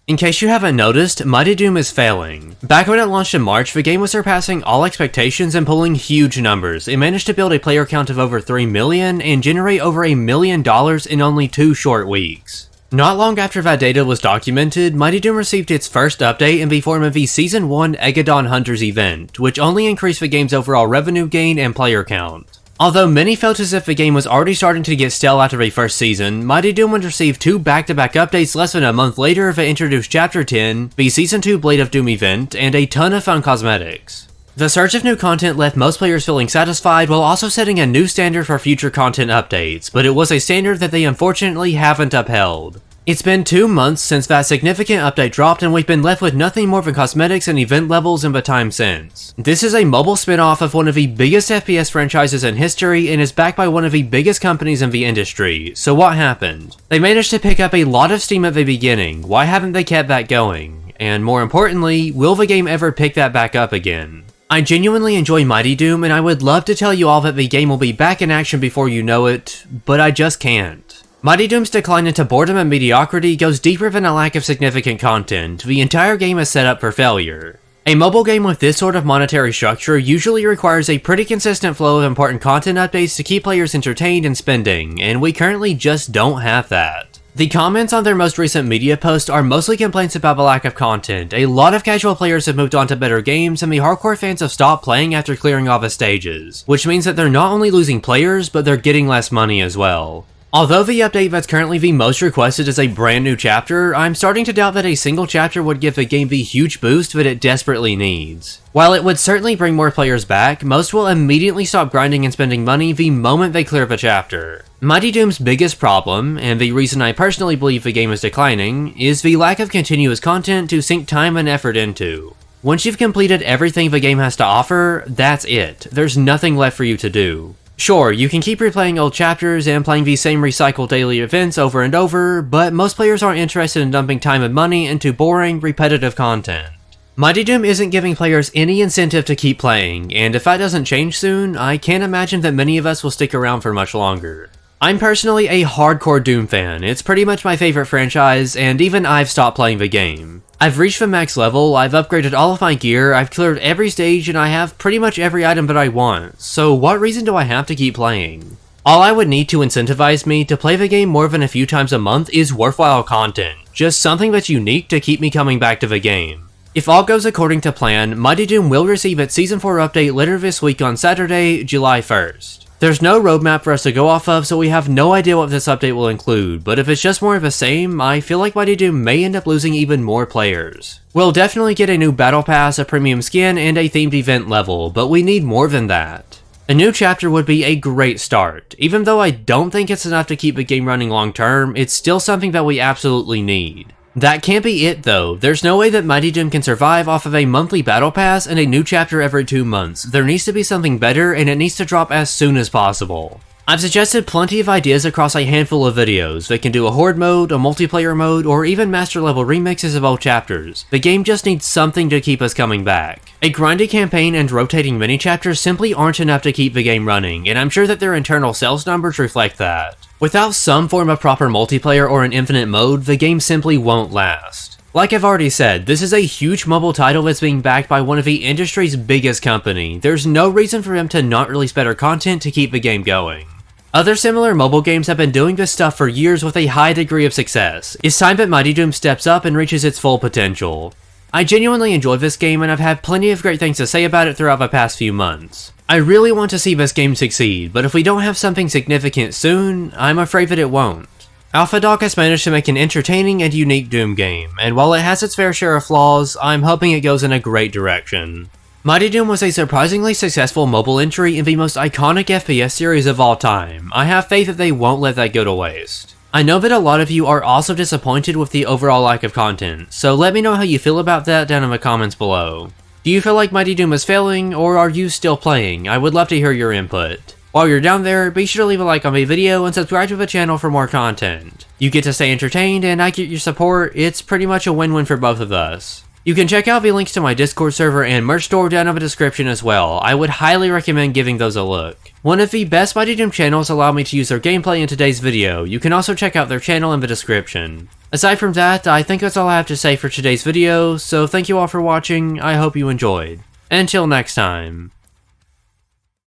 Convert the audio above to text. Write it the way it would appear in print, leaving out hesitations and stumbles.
In case you haven't noticed, Mighty Doom is failing. Back when it launched in March, the game was surpassing all expectations and pulling huge numbers. It managed to build a player count of over 3 million and generate over $1 million in only 2 short weeks. Not long after that data was documented, Mighty Doom received its first update in the form of the Season 1 Egadon Hunters event, which only increased the game's overall revenue gain and player count. Although many felt as if the game was already starting to get stale after the first season, Mighty Doom would receive 2 back-to-back updates less than a month later that introduced Chapter 10, the Season 2 Blade of Doom event, and a ton of fun cosmetics. The surge of new content left most players feeling satisfied while also setting a new standard for future content updates, but it was a standard that they unfortunately haven't upheld. It's been 2 months since that significant update dropped, and we've been left with nothing more than cosmetics and event levels in the time since. This is a mobile spin-off of one of the biggest FPS franchises in history and is backed by one of the biggest companies in the industry, so what happened? They managed to pick up a lot of steam at the beginning, why haven't they kept that going? And more importantly, will the game ever pick that back up again? I genuinely enjoy Mighty Doom, and I would love to tell you all that the game will be back in action before you know it, but I just can't. Mighty Doom's decline into boredom and mediocrity goes deeper than a lack of significant content. The entire game is set up for failure. A mobile game with this sort of monetary structure usually requires a pretty consistent flow of important content updates to keep players entertained and spending, and we currently just don't have that. The comments on their most recent media post are mostly complaints about the lack of content. A lot of casual players have moved on to better games, and the hardcore fans have stopped playing after clearing all the stages, which means that they're not only losing players, but they're getting less money as well. Although the update that's currently the most requested is a brand new chapter, I'm starting to doubt that a single chapter would give the game the huge boost that it desperately needs. While it would certainly bring more players back, most will immediately stop grinding and spending money the moment they clear the chapter. Mighty Doom's biggest problem, and the reason I personally believe the game is declining, is the lack of continuous content to sink time and effort into. Once you've completed everything the game has to offer, that's it. There's nothing left for you to do. Sure, you can keep replaying old chapters and playing these same recycled daily events over and over, but most players aren't interested in dumping time and money into boring, repetitive content. Mighty Doom isn't giving players any incentive to keep playing, and if that doesn't change soon, I can't imagine that many of us will stick around for much longer. I'm personally a hardcore Doom fan. It's pretty much my favorite franchise, and even I've stopped playing the game. I've reached the max level, I've upgraded all of my gear, I've cleared every stage, and I have pretty much every item that I want, so what reason do I have to keep playing? All I would need to incentivize me to play the game more than a few times a month is worthwhile content, just something that's unique to keep me coming back to the game. If all goes according to plan, Mighty Doom will receive its Season 4 update later this week on Saturday, July 1st. There's no roadmap for us to go off of, so we have no idea what this update will include, but if it's just more of the same, I feel like Mighty Doom may end up losing even more players. We'll definitely get a new battle pass, a premium skin, and a themed event level, but we need more than that. A new chapter would be a great start. Even though I don't think it's enough to keep the game running long term, it's still something that we absolutely need. That can't be it though. There's no way that Mighty Doom can survive off of a monthly battle pass and a new chapter every 2 months. There needs to be something better, and it needs to drop as soon as possible. I've suggested plenty of ideas across a handful of videos that can do a Horde mode, a multiplayer mode, or even master level remixes of old chapters. The game just needs something to keep us coming back. A grindy campaign and rotating mini chapters simply aren't enough to keep the game running, and I'm sure that their internal sales numbers reflect that. Without some form of proper multiplayer or an infinite mode, the game simply won't last. Like I've already said, this is a huge mobile title that's being backed by one of the industry's biggest company. There's no reason for them to not release better content to keep the game going. Other similar mobile games have been doing this stuff for years with a high degree of success. It's time that Mighty Doom steps up and reaches its full potential. I genuinely enjoy this game, and I've had plenty of great things to say about it throughout the past few months. I really want to see this game succeed, but if we don't have something significant soon, I'm afraid that it won't. AlphaDog has managed to make an entertaining and unique Doom game, and while it has its fair share of flaws, I'm hoping it goes in a great direction. Mighty Doom was a surprisingly successful mobile entry in the most iconic FPS series of all time. I have faith that they won't let that go to waste. I know that a lot of you are also disappointed with the overall lack of content, so let me know how you feel about that down in the comments below. Do you feel like Mighty Doom is failing, or are you still playing? I would love to hear your input. While you're down there, be sure to leave a like on the video and subscribe to the channel for more content. You get to stay entertained, and I get your support. It's pretty much a win-win for both of us. You can check out the links to my Discord server and merch store down in the description as well. I would highly recommend giving those a look. One of the best Mighty Doom channels allowed me to use their gameplay in today's video. You can also check out their channel in the description. Aside from that, I think that's all I have to say for today's video, so thank you all for watching, I hope you enjoyed. Until next time.